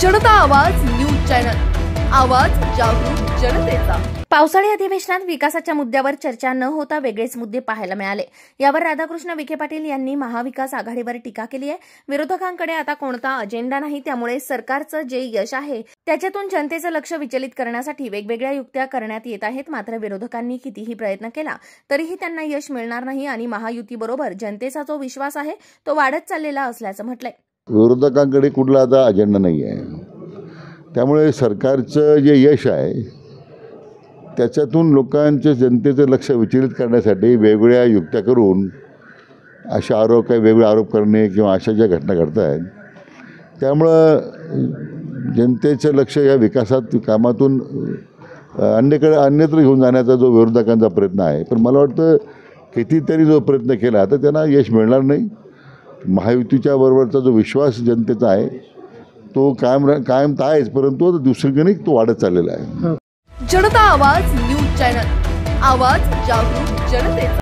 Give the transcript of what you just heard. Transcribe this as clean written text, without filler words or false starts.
जनता आवाज news channel, आवाज जागरूक जनतेचा। पावसाळी अधिवेशनात विकासाच्या मुद्द्यावर चर्चा न होता वेगळेच मुद्दे पाहायला मिळाले। यावर राधाकृष्ण विखे पाटील यांनी महाविकास आघाडीवर टीका केली आहे। विरोधकांकडे आता कोणता अजेंडा नाही, त्यामुळे सरकारचं जे यश आहे त्याच्यातून जनतेचं लक्ष विचलित करण्यासाठी वेगवेगळ्या युक्त्या करण्यात येत आहेत। मात्र विरोधकांनी कितीही प्रयत्न केला तरीही त्यांना यश मिळणार नाही आणि महायुतीबरोबर जनतेचा जो विश्वास आहे तो वाढत चाललेला असल्याचं म्हटलंय। विरोधकांकडे कुठला आता अजेंडा नाही आहे, त्यामुळे सरकारचं जे यश आहे त्याच्यातून लोकांचे जनतेचं लक्ष विचलित करण्यासाठी वेगवेगळ्या युक्त्या करून अशा आरोप काही वेगळे आरोप करणे किंवा अशा ज्या घटना घडत आहेत त्यामुळं जनतेचं लक्ष या विकासात कामातून अन्यत्र घेऊन जाण्याचा जो विरोधकांचा प्रयत्न आहे, पण मला वाटतं कितीतरी जो प्रयत्न केला तर त्यांना यश मिळणार नाही। महायुतीच्या बरोबरचा जो विश्वास जनतेचा आहे तो कायम तर आहेच, परंतु दुसरीकडे तो वाढत चाललेला आहे। जनता आवाज न्यूज चॅनल, आवाज जागरूक जनतेचा।